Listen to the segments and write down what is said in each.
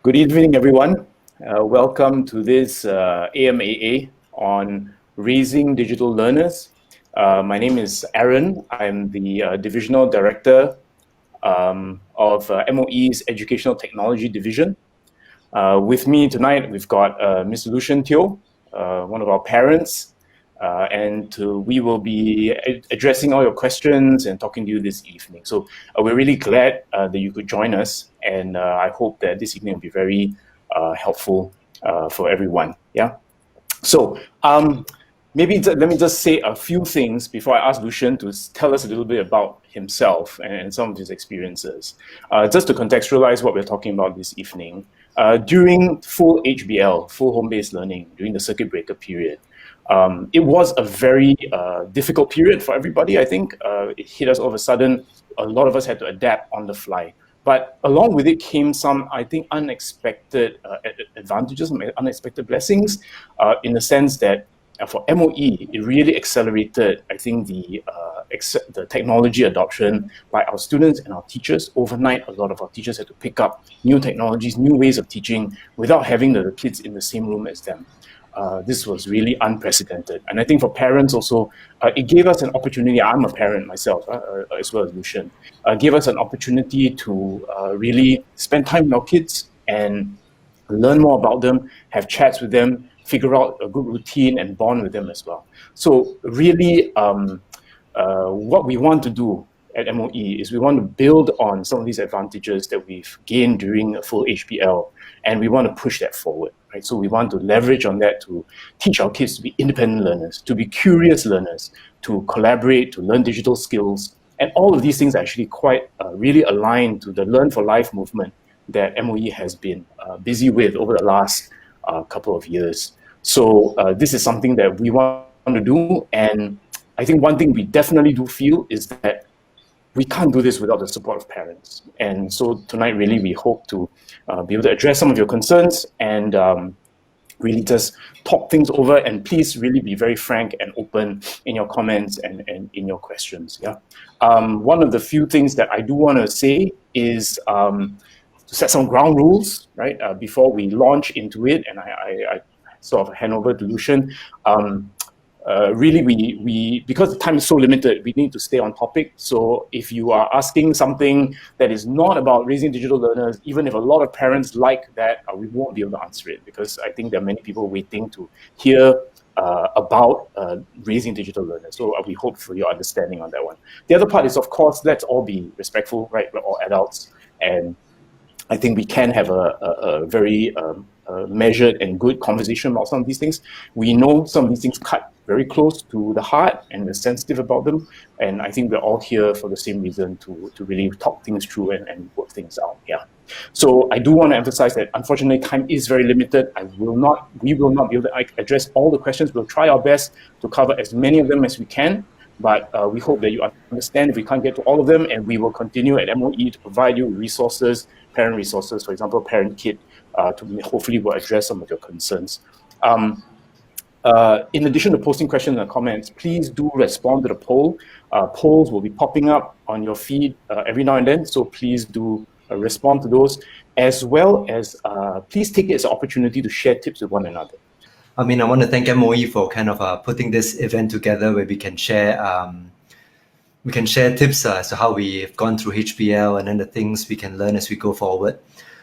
Good evening, everyone. Welcome to this AMAA on raising digital learners. My name is Aaron. I'm the Divisional Director of MOE's Educational Technology Division. With me tonight, we've got Ms. Lucian Teo, one of our parents, and we will be addressing all your questions and talking to you this evening. So we're really glad that you could join us, and I hope that this evening will be very helpful for everyone. Yeah. So maybe let me just say a few things before I ask Lucian to tell us a little bit about himself and some of his experiences. Just to contextualize what we're talking about this evening, during full HBL, full home-based learning, during the circuit breaker period, it was a very difficult period for everybody, I think. It hit us all of a sudden. A lot of us had to adapt on the fly. But along with it came some, I think, unexpected advantages, unexpected blessings, in the sense that for MOE, it really accelerated, I think, the technology adoption by our students and our teachers. Overnight, a lot of our teachers had to pick up new technologies, new ways of teaching without having the kids in the same room as them. This was really unprecedented. And I think for parents also, it gave us an opportunity. I'm a parent myself, as well as Lucian. Gave us an opportunity to really spend time with our kids and learn more about them, have chats with them, figure out a good routine and bond with them as well. So really, what we want to do at MOE is we want to build on some of these advantages that we've gained during a full HBL, and we want to push that forward, right? So we want to leverage on that to teach our kids to be independent learners, to be curious learners, to collaborate, to learn digital skills. And all of these things are actually quite really aligned to the Learn for Life movement that MOE has been busy with over the last couple of years. So this is something that we want to do. And I think one thing we definitely do feel is that we can't do this without the support of parents. And so tonight, really, we hope to be able to address some of your concerns and really just talk things over. And please really be very frank and open in your comments and in your questions. Yeah. One of the few things that I do want to say is to set some ground rules, right, before we launch into it. And I sort of hand over to Lucian. Really, we because the time is so limited, we need to stay on topic. So if you are asking something that is not about raising digital learners, even if a lot of parents like that, we won't be able to answer it, because I think there are many people waiting to hear about raising digital learners. So we hope for your understanding on that one. The other part is, of course, let's all be respectful, right? We're all adults, and I think we can have a very measured and good conversation about some of these things. We know some of these things cut very close to the heart, and we're sensitive about them. And I think we're all here for the same reason, to really talk things through and work things out. Yeah. So I do want to emphasize that unfortunately time is very limited. We will not be able to address all the questions. We'll try our best to cover as many of them as we can. But we hope that you understand if we can't get to all of them, and we will continue at MOE to provide you resources, parent resources, for example, Parent Kit, to hopefully will address some of your concerns. In addition to posting questions and comments, please do respond to the poll. Polls will be popping up on your feed every now and then, so please do respond to those, as well as please take it as an opportunity to share tips with one another. I mean, I want to thank MOE for kind of putting this event together where we can share tips as to how we've gone through HBL and then the things we can learn as we go forward.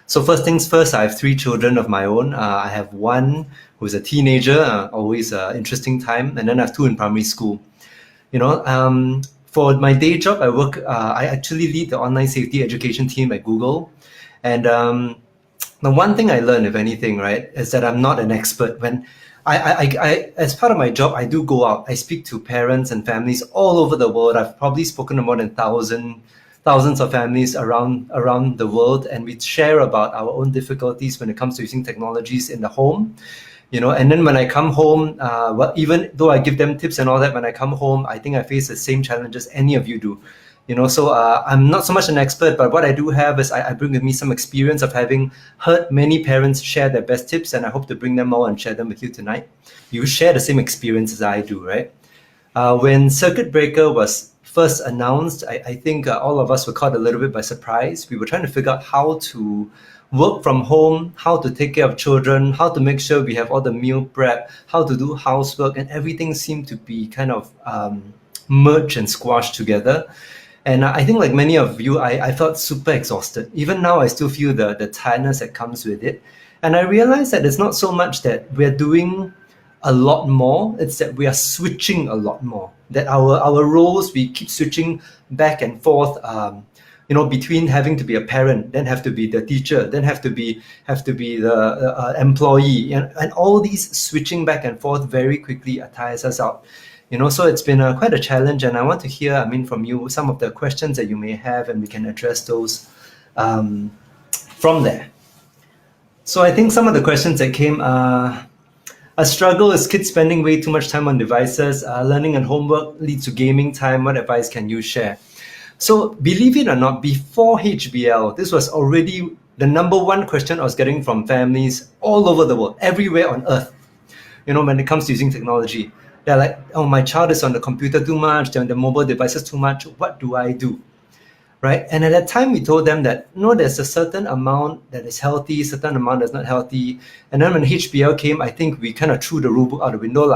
So first things first, I have 3 children of my own. I have one who's a teenager, always an interesting time, and then I have 2 in primary school. You know, for my day job, I actually lead the online safety education team at Google, and the one thing I learned, if anything, right, is that I'm not an expert. When I as part of my job, I do go out. I speak to parents and families all over the world. I've probably spoken to more than thousands of families around the world, and we share about our own difficulties when it comes to using technologies in the home. You know, and then when I come home, even though I give them tips and all that, when I come home, I think I face the same challenges any of you do. You know, so I'm not so much an expert, but what I do have is I bring with me some experience of having heard many parents share their best tips, and I hope to bring them all and share them with you tonight. You share the same experience as I do, right? When Circuit Breaker was first announced, I think all of us were caught a little bit by surprise. We were trying to figure out how to work from home, how to take care of children, how to make sure we have all the meal prep, how to do housework, and everything seemed to be kind of merged and squashed together. And I think, like many of you, I felt super exhausted. Even now, I still feel the tiredness that comes with it. And I realized that it's not so much that we're doing a lot more, it's that we are switching a lot more. That our roles, we keep switching back and forth, between having to be a parent, then have to be the teacher, then have to be the employee, and all these switching back and forth very quickly tires us out. So it's been quite a challenge, and I want to hear, from you, some of the questions that you may have, and we can address those from there. So I think some of the questions that came are, a struggle is kids spending way too much time on devices. Learning and homework leads to gaming time. What advice can you share? So believe it or not, before HBL, this was already the number one question I was getting from families all over the world, everywhere on earth, when it comes to using technology. They're like, oh, my child is on the computer too much, they're on the mobile devices too much. What do I do? Right? And at that time, we told them that, no, there's a certain amount that is healthy, certain amount that's not healthy. And then when HBL came, I think we kind of threw the rule book out the window.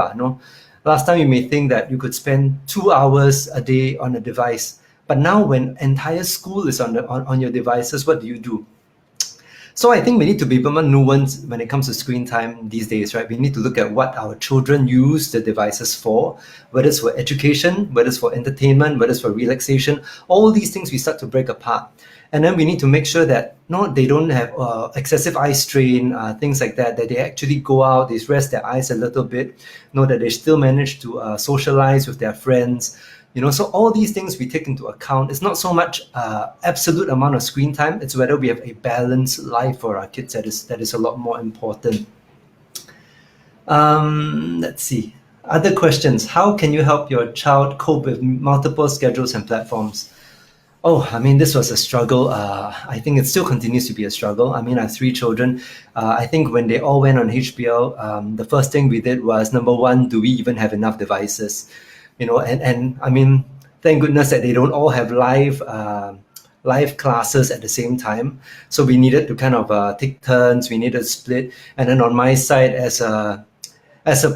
Last time, you may think that you could spend 2 hours a day on a device. But now when entire school is on your devices, what do you do? So I think we need to be a bit more nuanced when it comes to screen time these days, right? We need to look at what our children use the devices for, whether it's for education, whether it's for entertainment, whether it's for relaxation. All these things we start to break apart. And then we need to make sure that they don't have excessive eye strain, things like that they actually go out, they rest their eyes a little bit, that they still manage to socialize with their friends. So all these things we take into account. It's not so much absolute amount of screen time, it's whether we have a balanced life for our kids that is a lot more important. Let's see. Other questions. How can you help your child cope with multiple schedules and platforms? Oh, this was a struggle. I think it still continues to be a struggle. I have 3 children. I think when they all went on HBL, the first thing we did was, number one, do we even have enough devices? And thank goodness that they don't all have live classes at the same time. So we needed to kind of take turns. We needed to split. And then on my side, as a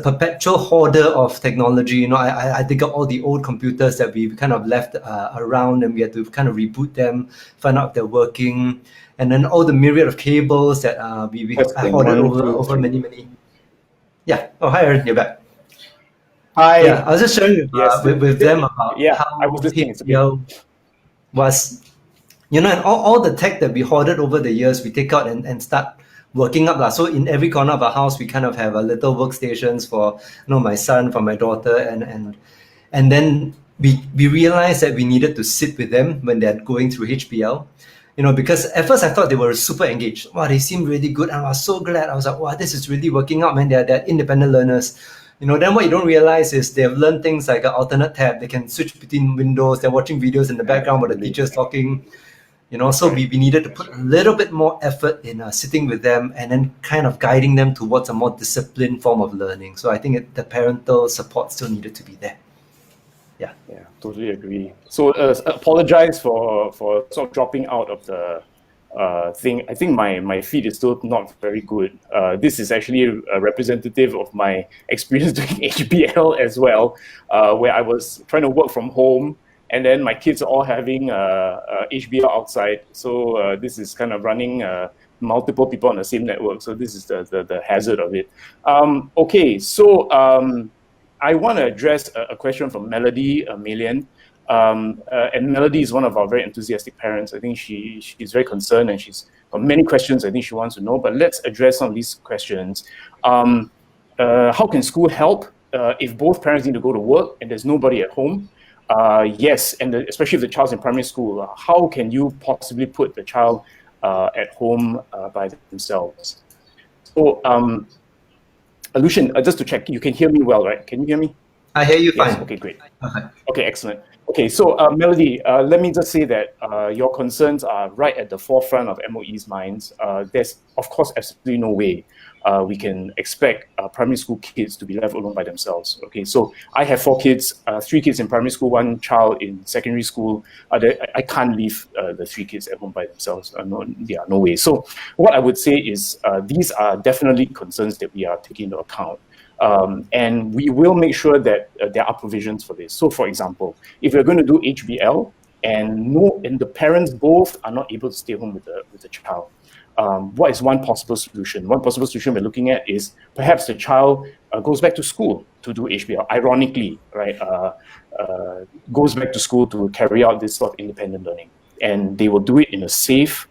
perpetual hoarder of technology, I dig up all the old computers that we kind of left around, and we had to kind of reboot them, find out if they're working, and then all the myriad of cables that we hoarded over many. Yeah. Oh, hi, Aaron. You're back. Hi. Yeah, I was just sharing with them about how HBL was, and all the tech that we hoarded over the years, we take out and start working up. So in every corner of our house, we kind of have a little workstations for my son, for my daughter, and then we realized that we needed to sit with them when they're going through HBL. Because at first I thought they were super engaged. Wow, they seem really good, and I was so glad. I was like, wow, this is really working out, man. They're independent learners. Then what you don't realize is they've learned things like an alternate tab. They can switch between windows. They're watching videos in the background while the teacher's talking. So we needed to put a little bit more effort in sitting with them and then kind of guiding them towards a more disciplined form of learning. So I think the parental support still needed to be there. Yeah, totally agree. So apologize for sort of dropping out of the thing. I think my feed is still not very good. This is actually a representative of my experience doing HBL as well, where I was trying to work from home, and then my kids are all having HBL outside. So this is kind of running multiple people on the same network. So this is the hazard of it. Okay, so I want to address a question from Melody Melian. And Melody is one of our very enthusiastic parents. I think she's very concerned, and she's got many questions I think she wants to know. But let's address some of these questions. How can school help if both parents need to go to work and there's nobody at home? Yes, and especially if the child's in primary school, how can you possibly put the child at home by themselves? So, Lucian, just to check, you can hear me well, right? Can you hear me? I hear you Yes. fine. Okay, great. Okay. Okay, excellent. Okay, so Melody, let me just say that your concerns are right at the forefront of MOE's minds. There's, of course, absolutely no way we can expect primary school kids to be left alone by themselves. Okay, so I have 4 kids, 3 kids in primary school, 1 child in secondary school. I can't leave the 3 kids at home by themselves. No, yeah, no way. So what I would say is these are definitely concerns that we are taking into account. And we will make sure that there are provisions for this. So, for example, if you're going to do HBL and the parents both are not able to stay home with the child, what is one possible solution? One possible solution we're looking at is perhaps the child goes back to school to do HBL. Ironically, right, goes back to school to carry out this sort of independent learning, and they will do it in a safe,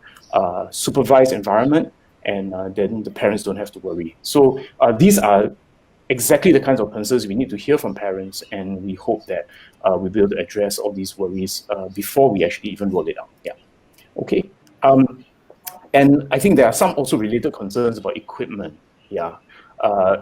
supervised environment, and then the parents don't have to worry. So these are exactly the kinds of concerns we need to hear from parents, and we hope that we'll be able to address all these worries before we actually even roll it out. Yeah. Okay. And I think there are some also related concerns about equipment. Yeah.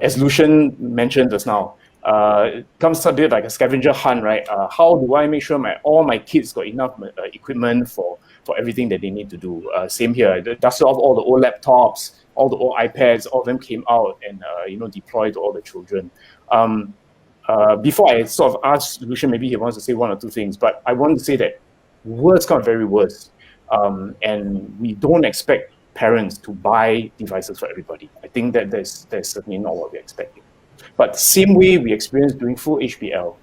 As Lucian mentioned just now, it comes a bit like a scavenger hunt, right? How do I make sure all my kids got enough equipment for everything that they need to do? Same here. Dusted off all the old laptops, all the old iPads, all of them came out and deployed to all the children. Before I sort of ask Lucian, maybe he wants to say 1 or 2 things, but I want to say that words come very worse. And we don't expect parents to buy devices for everybody. I think that that's certainly not what we're expecting. But same way we experienced during full HBL,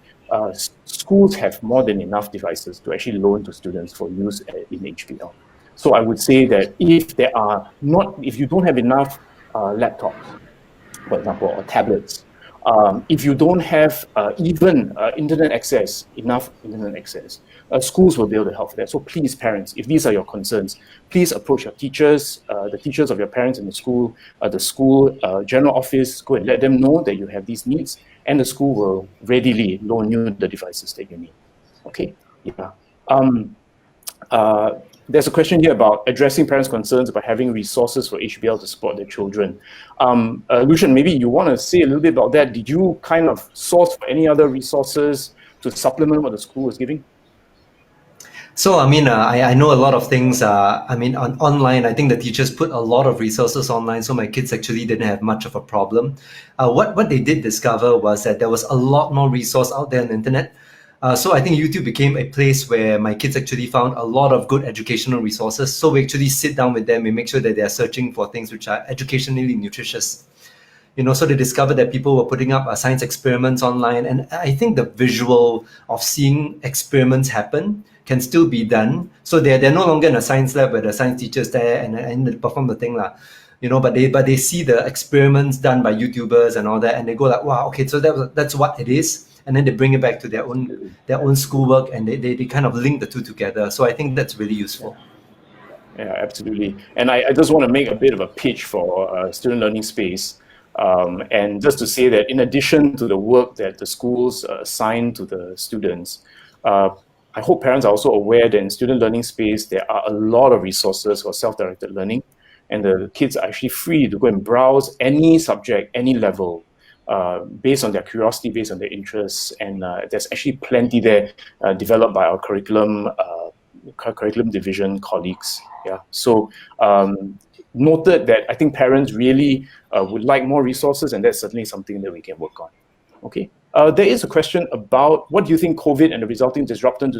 schools have more than enough devices to actually loan to students for use in HBL. So I would say that if you don't have enough laptops, for example, or tablets, if you don't have even enough internet access, schools will be able to help for that. So please, parents, if these are your concerns, please approach your teachers, the teachers of your parents in the school general office, go and let them know that you have these needs, and the school will readily loan you the devices that you need. Okay, yeah. There's a question here about addressing parents' concerns about having resources for HBL to support their children. Lucian, maybe you want to say a little bit about that. Did you kind of source for any other resources to supplement what the school was giving? So, I know a lot of things. Online, I think the teachers put a lot of resources online, so my kids actually didn't have much of a problem. What they did discover was that there was a lot more resource out there on the internet. So I think YouTube became a place where my kids actually found a lot of good educational resources. So we actually sit down with them and make sure that they are searching for things which are educationally nutritious. So they discovered that people were putting up science experiments online, and I think the visual of seeing experiments happen can still be done. So they're no longer in a science lab where the science teacher's there and they perform the thing lah. But they see the experiments done by YouTubers and all that, and they go like, wow, okay, so that's what it is. And then they bring it back to their own schoolwork, and they kind of link the two together. So I think that's really useful. Yeah, absolutely. And I just want to make a bit of a pitch for student learning space. And just to say that in addition to the work that the schools assign to the students, I hope parents are also aware that in student learning space, there are a lot of resources for self-directed learning. And the kids are actually free to go and browse any subject, any level, based on their curiosity, based on their interests. And there's actually plenty there developed by our curriculum division colleagues. Yeah. So noted that I think parents really would like more resources, and that's certainly something that we can work on. Okay. There is a question about what do you think COVID and the resulting disruption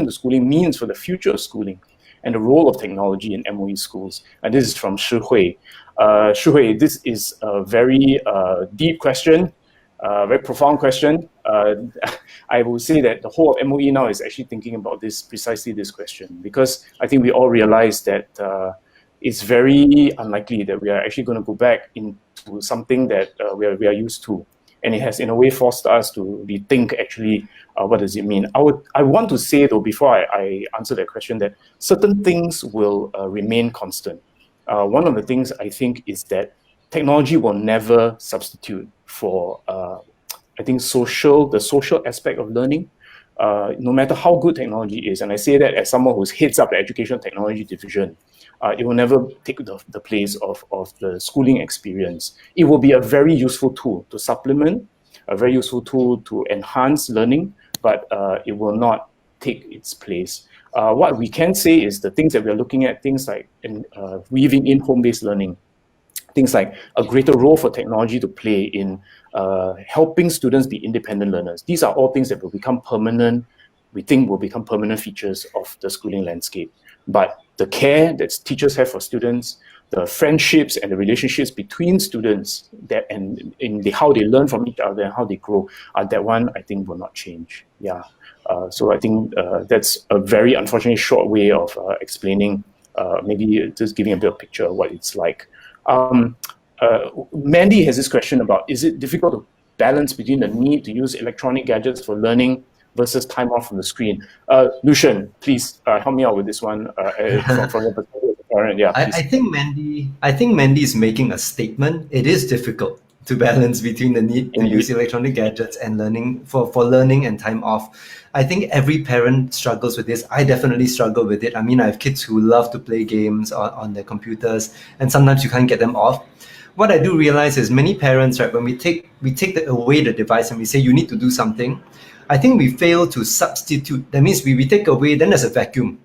to schooling means for the future of schooling and the role of technology in MOE schools. And this is from Shi Hui. Shi Hui, this is a very deep question, very profound question. I will say that the whole of MOE now is actually thinking about precisely this question, because I think we all realize that it's very unlikely that we are actually going to go back into something that we are used to. And it has, in a way, forced us to rethink actually what does it mean. I want to say, though, before I answer that question, that certain things will remain constant. One of the things I think is that technology will never substitute for, I think, the social aspect of learning. No matter how good technology is, and I say that as someone who heads up the education technology division, it will never take the place of the schooling experience. It will be a very useful tool to supplement, a very useful tool to enhance learning, but it will not take its place. What we can say is the things that we are looking at, things like weaving in home-based learning, things like a greater role for technology to play in helping students be independent learners. These are all things that will become permanent, we think will become permanent features of the schooling landscape. But the care that teachers have for students, the friendships and the relationships between students, that and in how they learn from each other and how they grow, that one I think will not change. Yeah. So I think that's a very unfortunately short way of explaining, maybe just giving a bit of picture of what it's like. Mandy has this question about, is it difficult to balance between the need to use electronic gadgets for learning versus time off from the screen? Lucian, please help me out with this one from your perspective. Yeah, I think Mandy is making a statement. It is difficult to balance between the need to use electronic gadgets and learning for learning and time off. I think every parent struggles with this. I definitely struggle with it. I mean, I have kids who love to play games on their computers, and sometimes you can't get them off. What I do realize is many parents, right, when we take away the device and we say you need to do something, I think we fail to substitute. That means we take away, then there's a vacuum.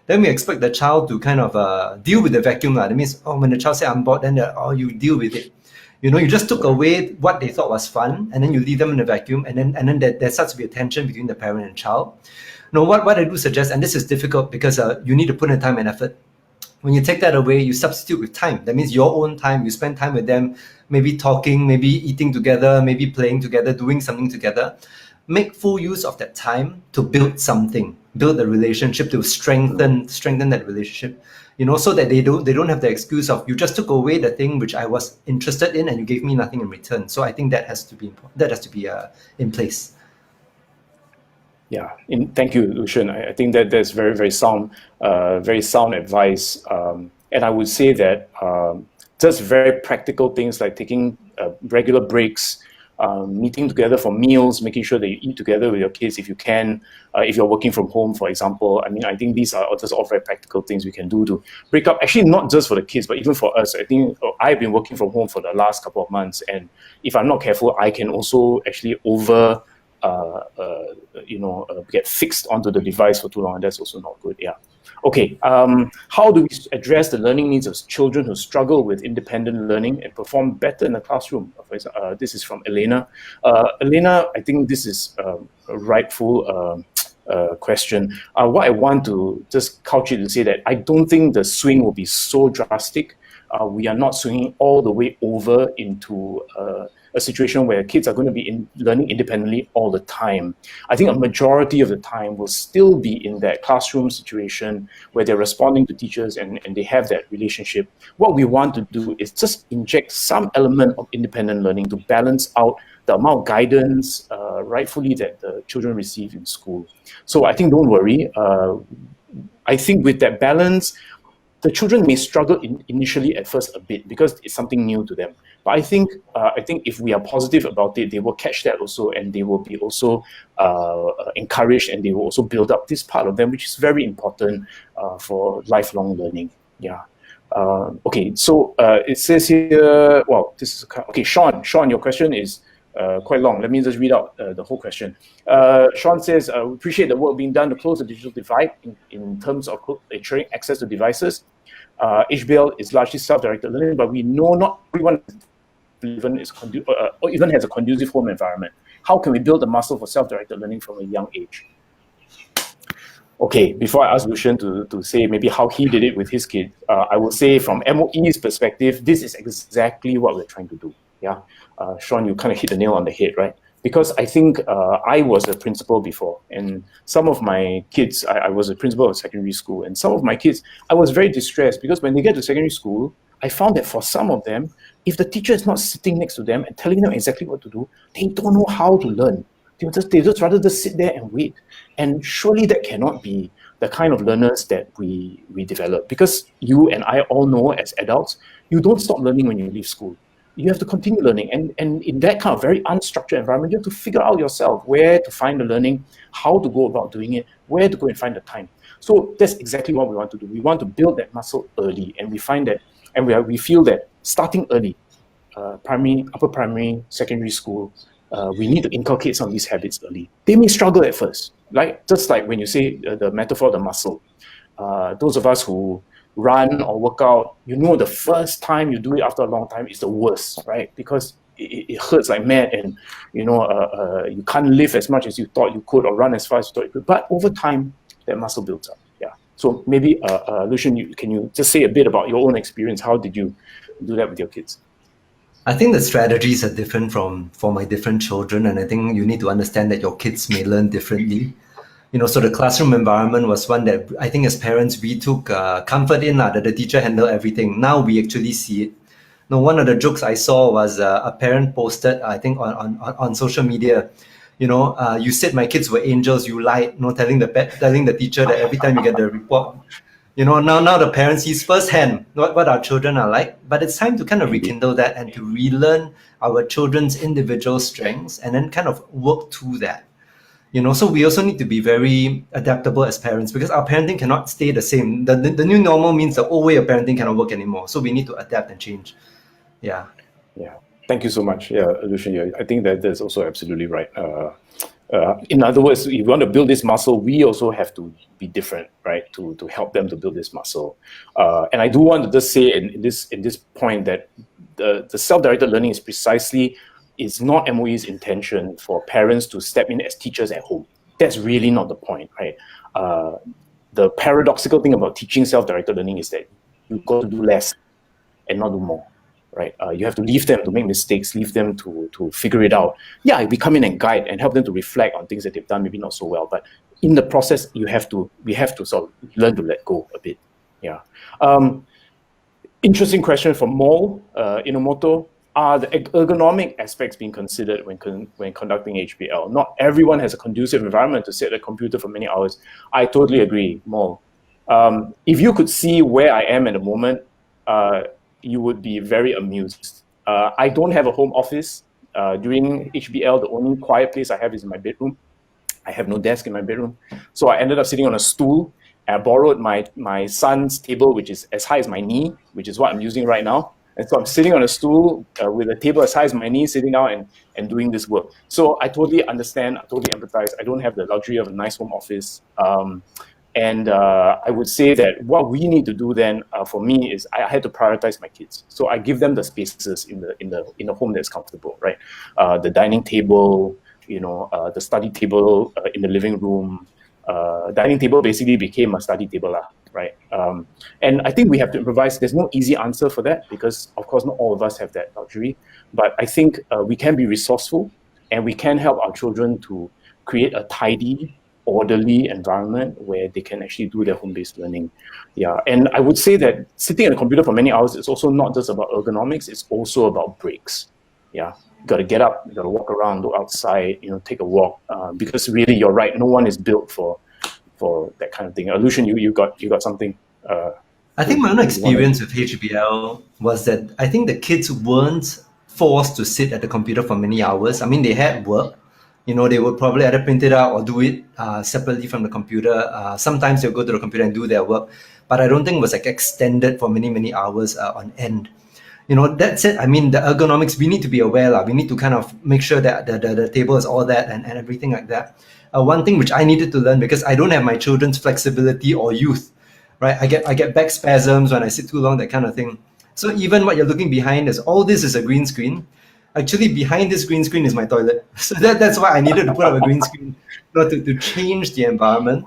Then we expect the child to kind of deal with the vacuum. That means, when the child says, I'm bored, then you deal with it. You just took away what they thought was fun, and then you leave them in a vacuum, and then there starts to be a tension between the parent and child. No, what I do suggest, and this is difficult because you need to put in time and effort. When you take that away, you substitute with time. That means your own time. You spend time with them, maybe talking, maybe eating together, maybe playing together, doing something together. Make full use of that time to build something, build a relationship, to strengthen that relationship, so that they don't have the excuse of, you just took away the thing which I was interested in and you gave me nothing in return. So I think that has to be in place. Yeah, thank you, Lucian. I think that's very, very sound advice. And I would say that just very practical things like taking regular breaks, meeting together for meals, making sure that you eat together with your kids if you can, if you're working from home, for example. I mean, I think these are just all very practical things we can do to break up, actually not just for the kids, but even for us. I think I've been working from home for the last couple of months, and if I'm not careful, I can also actually get fixed onto the device for too long, and that's also not good. Yeah. Okay. How do we address the learning needs of children who struggle with independent learning and perform better in the classroom? This is from Elena. Elena, I think this is a rightful question. What I want to just couch it to say that I don't think the swing will be so drastic. We are not swinging all the way over into a situation where kids are going to be learning independently all the time. I think a majority of the time will still be in that classroom situation where they're responding to teachers and they have that relationship. What we want to do is just inject some element of independent learning to balance out the amount of guidance rightfully that the children receive in school. So I think don't worry. I think with that balance, the children may struggle initially at first a bit because it's something new to them. But I think if we are positive about it, they will catch that also, and they will be also encouraged, and they will also build up this part of them, which is very important for lifelong learning. Yeah. Okay. So it says here. Well, this is okay. Sean, your question is quite long. Let me just read out the whole question. Sean says, we appreciate the work being done to close the digital divide in terms of ensuring access to devices. HBL is largely self-directed learning, but we know not everyone even has a conducive home environment. How can we build the muscle for self-directed learning from a young age? Okay, before I ask Lucian to say maybe how he did it with his kid, I would say from MOE's perspective, this is exactly what we're trying to do. Yeah, Sean, you kind of hit the nail on the head, right? Because I think I was a principal before, and some of my kids, I was a principal of secondary school, and some of my kids, I was very distressed because when they get to secondary school, I found that for some of them, if the teacher is not sitting next to them and telling them exactly what to do, they don't know how to learn. They just rather just sit there and wait. And surely that cannot be the kind of learners that we develop, because you and I all know as adults, you don't stop learning when you leave school. You have to continue learning. And in that kind of very unstructured environment, you have to figure out yourself where to find the learning, how to go about doing it, where to go and find the time. So that's exactly what we want to do. We want to build that muscle early. And we find that, and we feel that starting early, primary, upper primary, secondary school, we need to inculcate some of these habits early. They may struggle at first, right? Just like when you say the metaphor of the muscle. Those of us who run or work out, the first time you do it after a long time is the worst, right? Because it hurts like mad, and you can't lift as much as you thought you could or run as fast as you thought you could. But over time, that muscle builds up. Yeah. So maybe, Lucian, can you just say a bit about your own experience? How did you do that with your kids? I think the strategies are different for my different children, and I think you need to understand that your kids may learn differently. So the classroom environment was one that I think as parents we took comfort in, that the teacher handled everything. Now we actually see it. One of the jokes I saw was a parent posted, I think on social media, you said my kids were angels, you lied, telling the teacher that every time you get the report. Now the parent sees firsthand what our children are like, but it's time to kind of rekindle that and to relearn our children's individual strengths and then kind of work to that. So we also need to be very adaptable as parents, because our parenting cannot stay the same. The new normal means the old way of parenting cannot work anymore. So we need to adapt and change. Yeah. Yeah. Thank you so much. Yeah, Lucian, yeah, I think that's also absolutely right. In other words, if you want to build this muscle, we also have to be different, right? To help them to build this muscle. And I do want to just say in this point that the self-directed learning is not MOE's intention for parents to step in as teachers at home. That's really not the point, right? The paradoxical thing about teaching self-directed learning is that you've got to do less and not do more, right? You have to leave them to make mistakes, leave them to figure it out. Yeah, we come in and guide and help them to reflect on things that they've done maybe not so well, but in the process, we have to sort of learn to let go a bit. Yeah. Interesting question from Mol Inomoto. Are the ergonomic aspects being considered when conducting HPL? Not everyone has a conducive environment to sit at a computer for many hours. I totally agree, Mol. If you could see where I am at the moment, you would be very amused. I don't have a home office. During HBL, the only quiet place I have is in my bedroom. I have no desk in my bedroom. So I ended up sitting on a stool. I borrowed my son's table, which is as high as my knee, which is what I'm using right now. And so I'm sitting on a stool with a table as high as my knee, sitting down and doing this work. So I totally understand, I totally empathize. I don't have the luxury of a nice home office. And I would say that what we need to do then for me is I had to prioritize my kids. So I give them the spaces in the home that's comfortable, right? The dining table, the study table in the living room. Dining table basically became a study table, right? And I think we have to improvise. There's no easy answer for that because, of course, not all of us have that luxury. But I think we can be resourceful and we can help our children to create a tidy, orderly environment where they can actually do their home-based learning. Yeah, and I would say that sitting at a computer for many hours is also not just about ergonomics, it's also about breaks. Yeah, you got to get up, you got to walk around, go outside, take a walk, because really you're right, no one is built for that kind of thing. Lucian, you got something? I think my own experience with HBL was that I think the kids weren't forced to sit at the computer for many hours. I mean, they had work. They would probably either print it out or do it separately from the computer. Sometimes they'll go to the computer and do their work, but I don't think it was like extended for many, many hours on end. That said, I mean, the ergonomics, we need to be aware. We need to kind of make sure that the table is all that and everything like that. One thing which I needed to learn, because I don't have my children's flexibility or youth, right? I get back spasms when I sit too long, that kind of thing. So even what you're looking behind is all this is a green screen. Actually, behind this green screen is my toilet. So that's why I needed to put up a green screen to change the environment.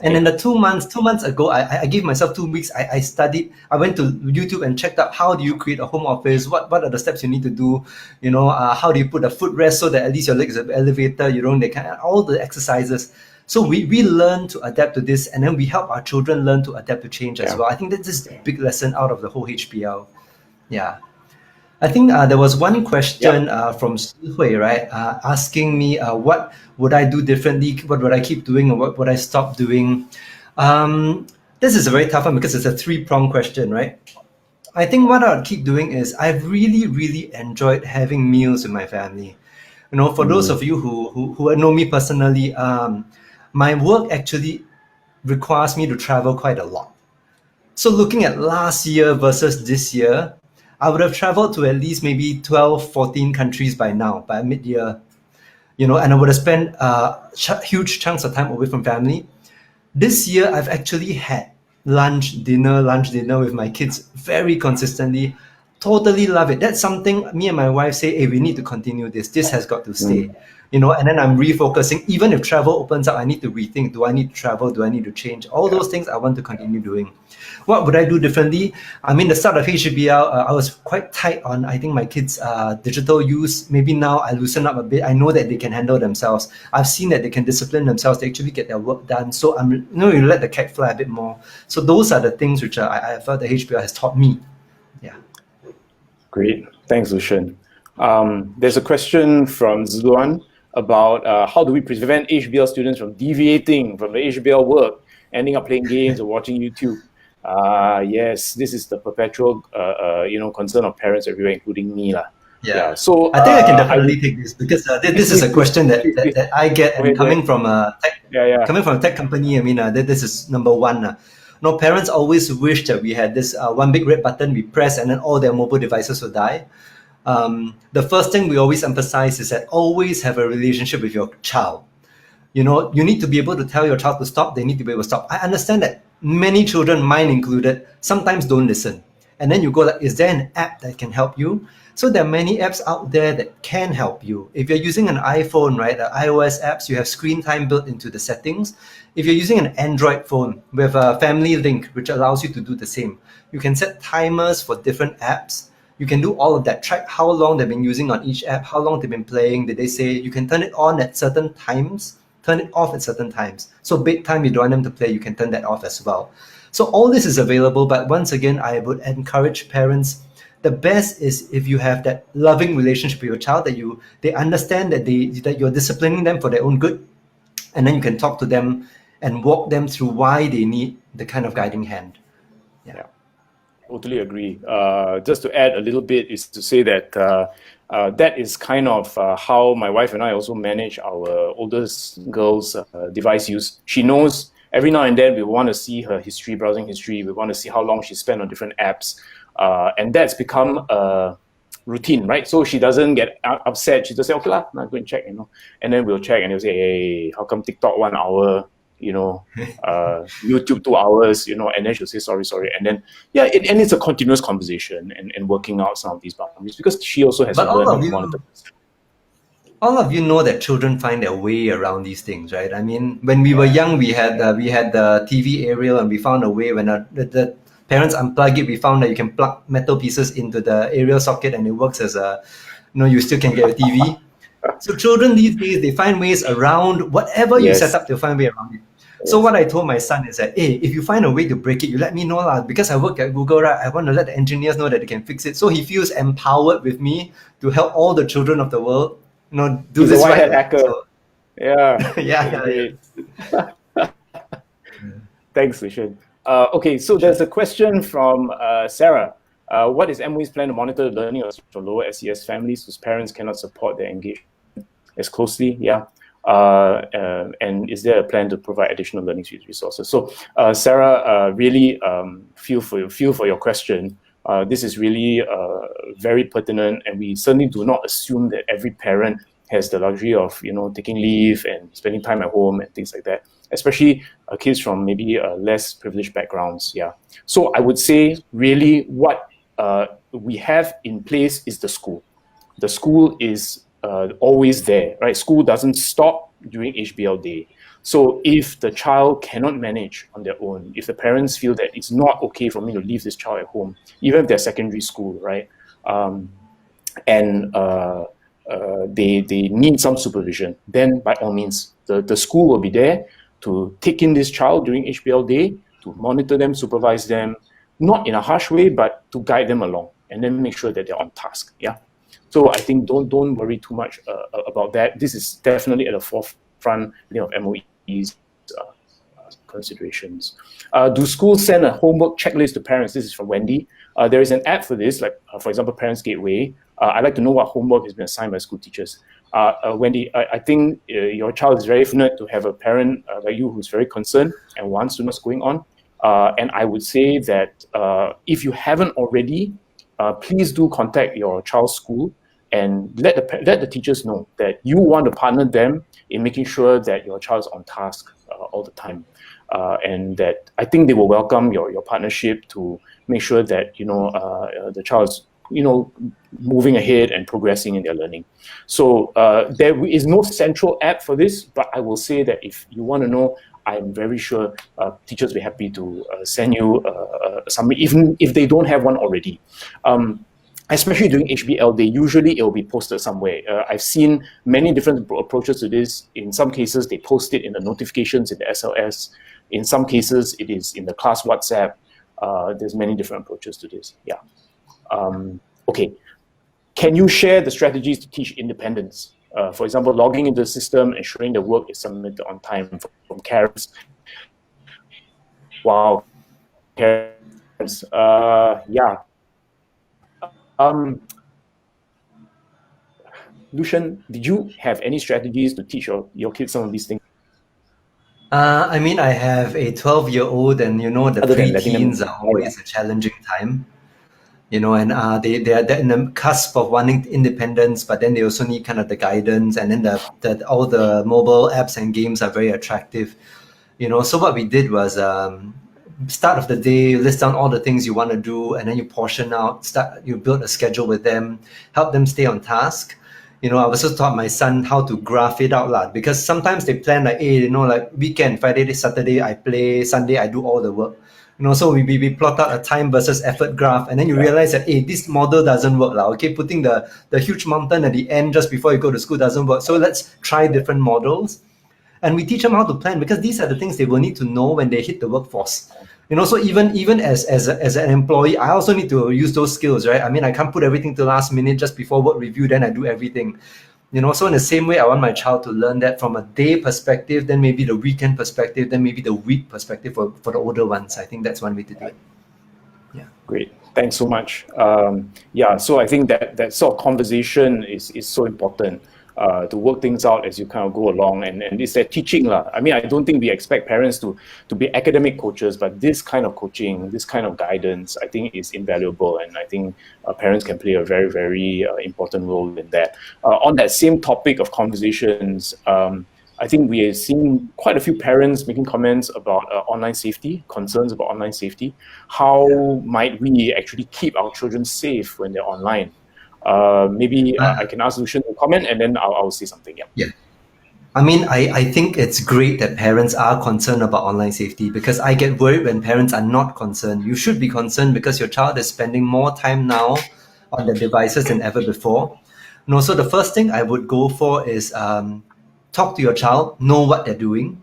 And in the 2 months ago, I gave myself 2 weeks. I studied. I went to YouTube and checked out how do you create a home office? What are the steps you need to do? How do you put a footrest so that at least your legs are elevated? They can all the exercises. So we learn to adapt to this, and then we help our children learn to adapt to change as well. I think that is a big lesson out of the whole HPL. Yeah. I think there was one question from Hui, right? Asking me what would I do differently? What would I keep doing? And what would I stop doing? This is a very tough one because it's a 3-pronged question, right? I think what I would keep doing is I've really, really enjoyed having meals with my family. For those of you who know me personally, my work actually requires me to travel quite a lot. So looking at last year versus this year, I would have traveled to at least maybe 12, 14 countries by now, by mid-year, and I would have spent huge chunks of time away from family. This year, I've actually had lunch, dinner with my kids very consistently. Totally love it. That's something me and my wife say, hey, we need to continue this. This has got to stay. And then I'm refocusing. Even if travel opens up, I need to rethink. Do I need to travel? Do I need to change? All those things I want to continue doing. What would I do differently? I mean, the start of HBL, I was quite tight on, I think, my kids' digital use. Maybe now I loosen up a bit. I know that they can handle themselves. I've seen that they can discipline themselves. They actually get their work done. So you let the cat fly a bit more. So those are the things which I felt that HBL has taught me. Yeah. Great. Thanks, Lucian. There's a question from Zluan about how do we prevent HBL students from deviating from the HBL work, ending up playing games or watching YouTube. Yes, this is the perpetual, concern of parents everywhere, including me, lah. Yeah. So I think I can definitely take this because this is a question that I get, and coming from a tech company. I mean, this is number one. Parents always wish that we had this one big red button we press, and then all their mobile devices will die. The first thing we always emphasize is that always have a relationship with your child. You need to be able to tell your child to stop. They need to be able to stop. I understand that many children, mine included, sometimes don't listen. And then you go like, is there an app that can help you? So there are many apps out there that can help you. If you're using an iPhone, right, the iOS apps, you have screen time built into the settings. If you're using an Android phone, we have a family link, which allows you to do the same. You can set timers for different apps. You can do all of that. Track how long they've been using on each app, how long they've been playing. Did they say you can turn it on at certain times, turn it off at certain times. So bedtime, you don't want them to play, you can turn that off as well. So all this is available, but once again, I would encourage parents. The best is if you have that loving relationship with your child, that they understand that you're disciplining them for their own good, and then you can talk to them and walk them through why they need the kind of guiding hand. Yeah. Totally agree. Just to add a little bit is to say that that is kind of how my wife and I also manage our oldest girl's device use. She knows every now and then we want to see her history, browsing history. We want to see how long she spent on different apps. And that's become a routine, right? So she doesn't get upset. She just say, okay, I'm going to check, And then we'll check and they'll say, hey, how come TikTok 1 hour? YouTube 2 hours, and then she'll say sorry, and then and it's a continuous conversation and working out some of these boundaries because she also has to learn how to monitor. All of you know that children find their way around these things, right? I mean, when we were young, we had the TV aerial, and we found a way when the parents unplug it. We found that you can plug metal pieces into the aerial socket, and it works as you still can get a TV. So children these days, they find ways around whatever you set up. They'll find a way around it. So what I told my son is that, hey, if you find a way to break it, you let me know lah. Because I work at Google, right? I want to let the engineers know that they can fix it. So he feels empowered with me to help all the children of the world, do He's this a right. Hacker. So, yeah. yeah. Thanks, Lucian. Okay, so there's a question from Sarah. What is MOE's plan to monitor the learning of lower SES families whose parents cannot support their engagement as closely? Yeah. And is there a plan to provide additional learning resources? So, Sarah, really feel for your question. This is really very pertinent, and we certainly do not assume that every parent has the luxury of taking leave and spending time at home and things like that. Especially kids from maybe less privileged backgrounds. Yeah. So I would say really what we have in place is the school. The school is always there, right? School doesn't stop during HBL day. So if the child cannot manage on their own, if the parents feel that it's not okay for me to leave this child at home, even if they're secondary school, right? They need some supervision, then by all means, the school will be there to take in this child during HBL day, to monitor them, supervise them, not in a harsh way, but to guide them along and then make sure that they're on task. Yeah. So I think don't worry too much about that. This is definitely at the forefront of MOE's considerations. Do schools send a homework checklist to parents? This is from Wendy. There is an app for this, like for example, Parents Gateway. I'd like to know what homework has been assigned by school teachers. Wendy, I think your child is very fortunate to have a parent like you who's very concerned and wants to know what's going on. And I would say that if you haven't already, please do contact your child's school and let the teachers know that you want to partner them in making sure that your child's on task all the time. And that I think they will welcome your partnership to make sure that the child is moving ahead and progressing in their learning. So there is no central app for this, but I will say that if you want to know, I'm very sure teachers will be happy to send you something, even if they don't have one already. Especially during HBL, it will be posted somewhere. I've seen many different approaches to this. In some cases, they post it in the notifications in the SLS. In some cases, it is in the class WhatsApp. There's many different approaches to this. Yeah. Okay. Can you share the strategies to teach independence? For example, logging into the system, ensuring the work is submitted on time from parents. Wow. Parents. Yeah. Lucian, did you have any strategies to teach your kids some of these things? I mean, I have a 12-year-old, and the Other than letting them preteens are always a challenging time. And they're in the cusp of wanting independence, but then they also need kind of the guidance, and then all the mobile apps and games are very attractive. So what we did was start of the day, list down all the things you want to do, and then you portion out, you build a schedule with them, help them stay on task. I also taught my son how to graph it out, because sometimes they plan like, hey, like weekend, Friday, Saturday, I play, Sunday, I do all the work. So we plot out a time versus effort graph, and then you realize that, hey, this model doesn't work. Okay, putting the huge mountain at the end just before you go to school doesn't work. So let's try different models. And we teach them how to plan, because these are the things they will need to know when they hit the workforce. So even as an employee, I also need to use those skills, right? I mean, I can't put everything to last minute just before work review, then I do everything. So in the same way, I want my child to learn that from a day perspective, then maybe the weekend perspective, then maybe the week perspective for the older ones. I think that's one way to do it. Yeah. Great. Thanks so much. So I think that sort of conversation is so important to work things out as you kind of go along. And it's that teaching. I mean, I don't think we expect parents to be academic coaches, but this kind of coaching, this kind of guidance, I think is invaluable. And I think parents can play a very, very important role in that. On that same topic of conversations, I think we are seeing quite a few parents making comments about online safety, concerns about online safety. How might we actually keep our children safe when they're online? Maybe I can ask Lucian to comment, and then I'll say something. Yeah. I mean, I think it's great that parents are concerned about online safety, because I get worried when parents are not concerned. You should be concerned, because your child is spending more time now on the devices than ever before. So the first thing I would go for is talk to your child, know what they're doing,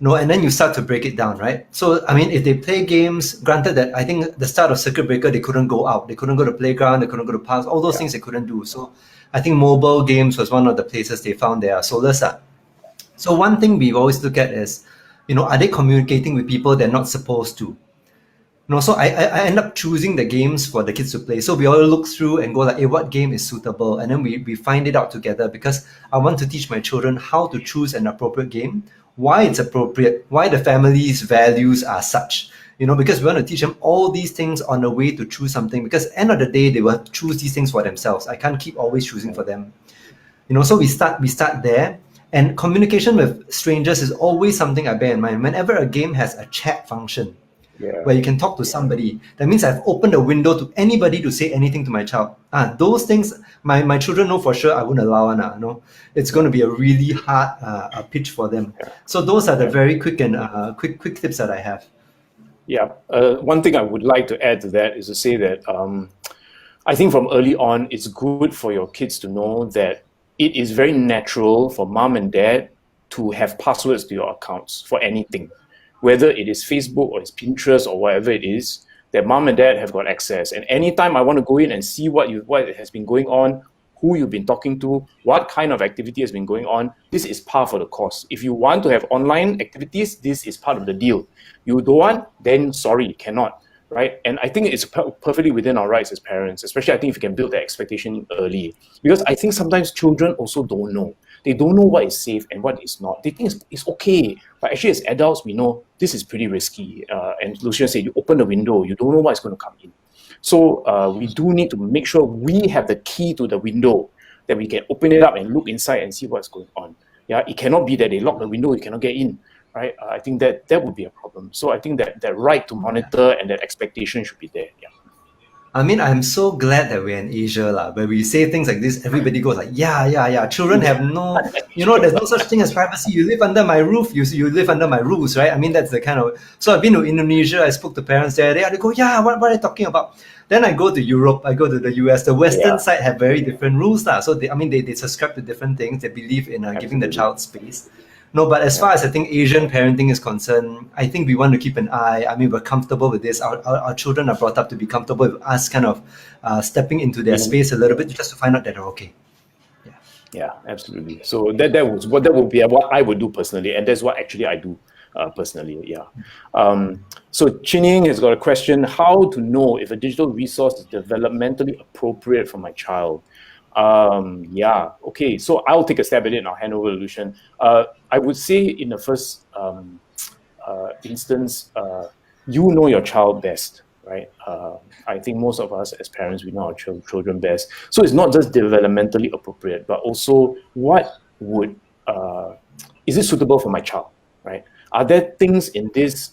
and then you start to break it down, right? So, I mean, if they play games, granted that I think the start of circuit breaker, they couldn't go out, they couldn't go to playground, they couldn't go to parks, all those things they couldn't do. So I think mobile games was one of the places they found their solace. So one thing we always look at is, are they communicating with people they're not supposed to? So I end up choosing the games for the kids to play. So we all look through and go like, hey, what game is suitable? And then we find it out together, because I want to teach my children how to choose an appropriate game, why it's appropriate, why the family's values are such. Because we want to teach them all these things on the way to choose something, because at the end of the day, they will choose these things for themselves. I can't keep always choosing for them. So we start there. And communication with strangers is always something I bear in mind. Whenever a game has a chat function, where you can talk to somebody, that means I've opened a window to anybody to say anything to my child. Those things, my children know for sure I wouldn't allow. It's going to be a really hard pitch for them. So those are the very quick and quick tips that I have. Yeah, one thing I would like to add to that is to say that I think from early on, it's good for your kids to know that it is very natural for mom and dad to have passwords to your accounts for anything. Whether it is Facebook or it's Pinterest or whatever it is, that mom and dad have got access. And anytime I want to go in and see what has been going on, who you've been talking to, what kind of activity has been going on, this is part of the course. If you want to have online activities, this is part of the deal. You don't want, then sorry, cannot, right? And I think it's perfectly within our rights as parents, especially I think if you can build that expectation early. Because I think sometimes children also don't know. They don't know what is safe and what is not. They think it's okay. But actually, as adults, we know this is pretty risky. And Lucian said, you open the window, you don't know what's going to come in. So we do need to make sure we have the key to the window, that we can open it up and look inside and see what's going on. Yeah, it cannot be that they lock the window, you cannot get in, right? I think that would be a problem. So I think that right to monitor and that expectation should be there. Yeah. I mean, I'm so glad that we're in Asia, where we say things like this, everybody goes like, yeah. Children have no, there's no such thing as privacy. You live under my roof, you live under my rules, right? I mean, that's the kind of. So I've been to Indonesia, I spoke to parents there, they go, yeah, what are you talking about? Then I go to Europe, I go to the US. The Western side have very different rules. So they subscribe to different things. They believe in giving the child space. No, but as far as I think Asian parenting is concerned, I think we want to keep an eye. I mean, we're comfortable with this. Our children are brought up to be comfortable with us kind of stepping into their space a little bit just to find out that they're okay. Yeah, absolutely. So that would be what I would do personally, and that's what actually I do personally. Yeah. So Chinying has got a question: how to know if a digital resource is developmentally appropriate for my child? Yeah. Okay. So I'll take a stab at it and I'll hand over to Lucian. I would say in the first instance, you know your child best, right? I think most of us as parents, we know our children best. So it's not just developmentally appropriate, but also what is it suitable for my child, right? Are there things in this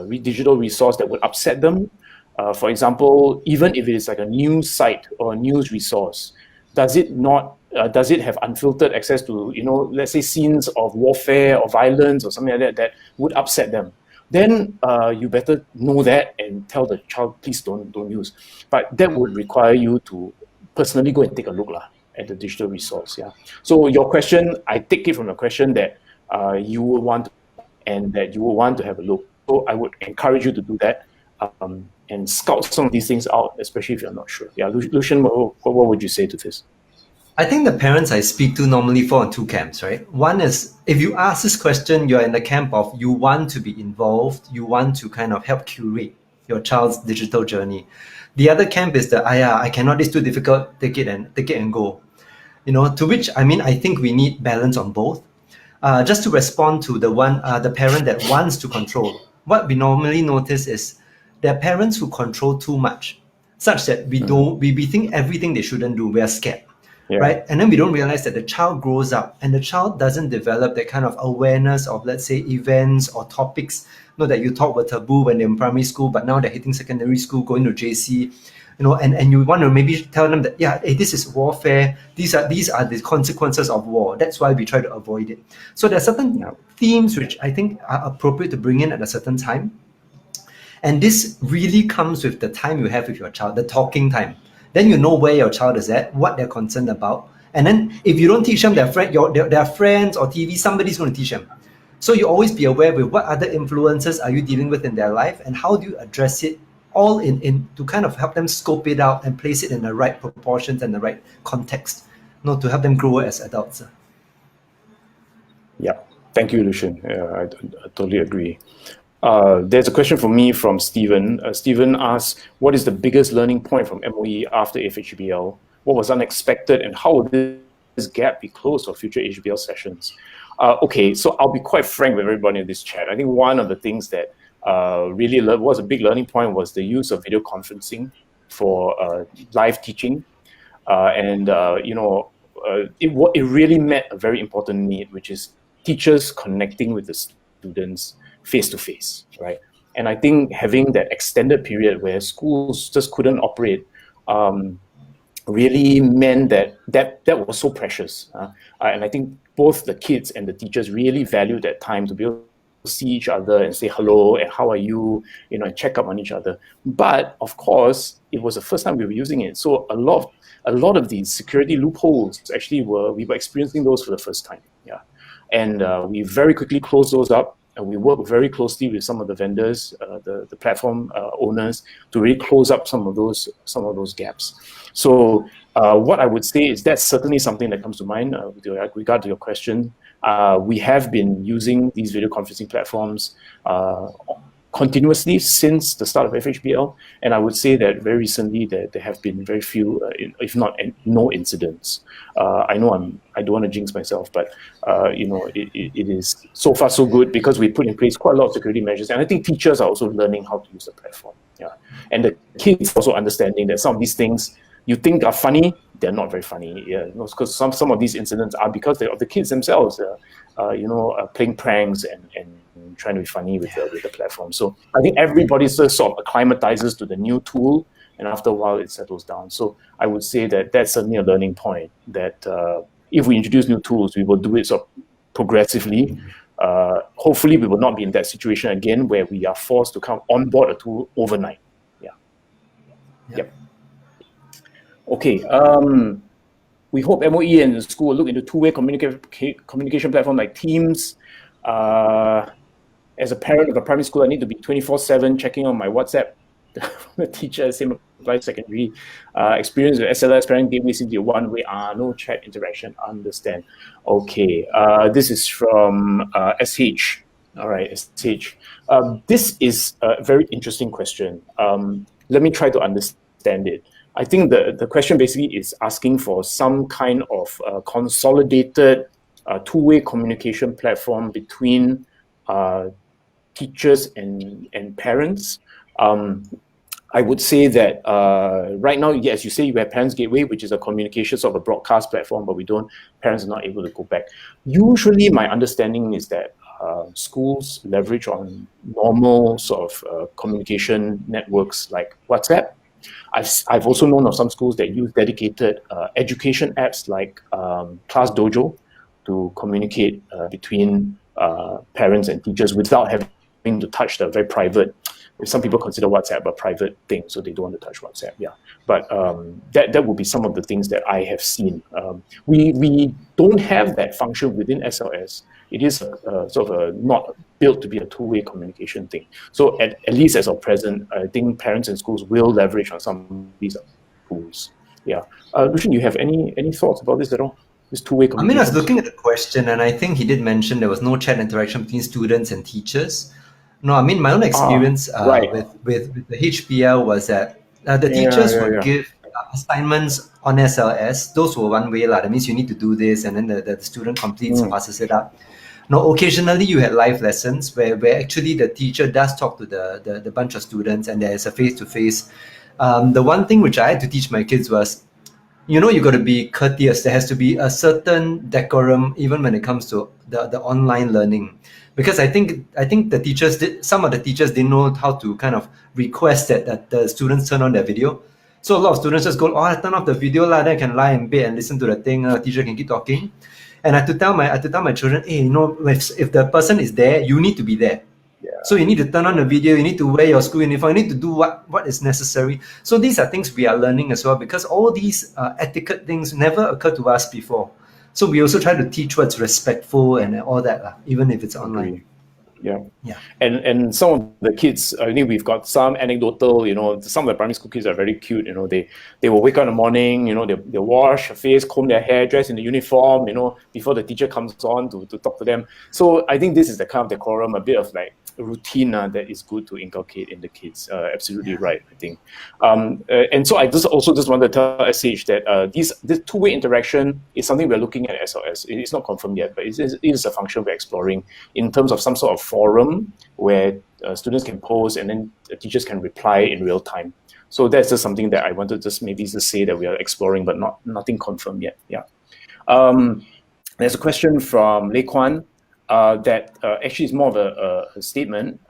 digital resource that would upset them? For example, even if it is like a news site or a news resource, does it have unfiltered access to, let's say scenes of warfare or violence or something like that would upset them? Then you better know that and tell the child, please don't use. But that would require you to personally go and take a look at the digital resource. Yeah. So your question, I take it from the question that you would want and that you will want to have a look. So I would encourage you to do that and scout some of these things out, especially if you're not sure. Yeah, Lucian, what would you say to this? I think the parents I speak to normally fall in two camps, right? One is, if you ask this question, you're in the camp of you want to be involved, you want to kind of help curate your child's digital journey. The other camp is the, I cannot, it's too difficult, take it and go. To which, I think we need balance on both. Just to respond to the parent that wants to control, what we normally notice is there are parents who control too much, such that we think everything they shouldn't do, we are scared. Yeah. Right? And then we don't realize that the child grows up and the child doesn't develop that kind of awareness of, let's say, events or topics, that you thought were taboo when they're in primary school, but now they're hitting secondary school, going to JC, and you want to maybe tell them that, hey, this is warfare. These are the consequences of war. That's why we try to avoid it. So there are certain themes which I think are appropriate to bring in at a certain time. And this really comes with the time you have with your child, the talking time. Then you know where your child is at, what they're concerned about. And then if you don't teach them their friends or TV, somebody's going to teach them. So you always be aware with what other influences are you dealing with in their life and how do you address it all in to kind of help them scope it out and place it in the right proportions and the right context, to help them grow as adults. Yeah, thank you, Lucian. I totally agree. There's a question for me from Stephen. Stephen asks, what is the biggest learning point from MOE after FHBL? What was unexpected and how will this gap be closed for future HBL sessions? Okay, so I'll be quite frank with everybody in this chat. I think one of the things that really was a big learning point was the use of video conferencing for live teaching. It really met a very important need, which is teachers connecting with the students face-to-face, right? And I think having that extended period where schools just couldn't operate really meant that was so precious. And I think both the kids and the teachers really valued that time to be able to see each other and say hello and how are you, and check up on each other. But of course, it was the first time we were using it. So a lot of these security loopholes actually we were experiencing those for the first time. Yeah. And we very quickly closed those up. And we work very closely with some of the vendors, the platform owners, to really close up some of those gaps. So what I would say is that's certainly something that comes to mind with regard to your question. We have been using these video conferencing platforms continuously since the start of FHBL, and I would say that very recently there have been very few, if not no incidents. I know I don't want to jinx myself, but it is so far so good because we put in place quite a lot of security measures, and I think teachers are also learning how to use the platform. Yeah, and the kids also understanding that some of these things you think are funny, they're not very funny. Yeah, because some of these incidents are because of the kids themselves. Playing pranks and trying to be funny with the platform. So I think everybody sort of acclimatizes to the new tool, and after a while it settles down. So I would say that that's certainly a learning point. That if we introduce new tools, we will do it sort of progressively. Hopefully, we will not be in that situation again where we are forced to come on board a tool overnight. Yeah. Yep. Okay. We hope MOE and the school will look into two-way communication platform like Teams. As a parent of a primary school, I need to be 24/7 checking on my WhatsApp. The teacher, same applies secondary. Experience with SLS, parent gateway seems to be one-way. No chat interaction. Understand. Okay. This is from SH. All right, SH. This is a very interesting question. Let me try to understand it. I think the question basically is asking for some kind of consolidated two-way communication platform between teachers and parents. I would say that right now, yes, you say you have Parents Gateway, which is a communication sort of a broadcast platform, but parents are not able to go back. Usually, my understanding is that schools leverage on normal sort of communication networks like WhatsApp. I've also known of some schools that use dedicated education apps like Class Dojo to communicate between parents and teachers without having to touch the very private. Some people consider WhatsApp a private thing, so they don't want to touch WhatsApp. Yeah, but that would be some of the things that I have seen. We don't have that function within SLS. It is sort of not built to be a two-way communication thing. So at least as of present, I think parents and schools will leverage on some of these tools. Yeah, Lucian, you have any thoughts about this at all? This two-way communication. I was looking at the question, and I think he did mention there was no chat interaction between students and teachers. No, my own experience with the HPL was that the teachers would give assignments on SLS. Those were one way. That means you need to do this, and then the student completes and passes it up. Now, occasionally you had live lessons where actually the teacher does talk to the bunch of students, and there's a face-to-face. The one thing which I had to teach my kids was, you got to be courteous. There has to be a certain decorum even when it comes to the online learning. Because I think some of the teachers didn't know how to kind of request that the students turn on their video. So a lot of students just go, I turn off the video, then I can lie in bed and listen to the thing, teacher can keep talking. And I had to tell my children, hey, if the person is there, you need to be there. Yeah. So you need to turn on the video, you need to wear your school uniform, you need to do what is necessary. So these are things we are learning as well, because all these etiquette things never occurred to us before. So we also try to teach what's respectful and all that, even if it's online. Yeah. And some of the kids, I think we've got some anecdotal, some of the primary school kids are very cute, they will wake up in the morning, they'll wash their face, comb their hair, dress in the uniform, before the teacher comes on to talk to them. So I think this is the kind of decorum, a bit of like routine that is good to inculcate in the kids. Absolutely right, I think. And so I just wanted to tell SH that this two-way interaction is something we're looking at SLS. It's not confirmed yet, but it is a function we're exploring in terms of some sort of forum where students can post and then the teachers can reply in real time. So that's just something that I wanted to maybe just say that we are exploring, but nothing confirmed yet. Yeah. There's a question from Lei Kwan that actually is more of a statement.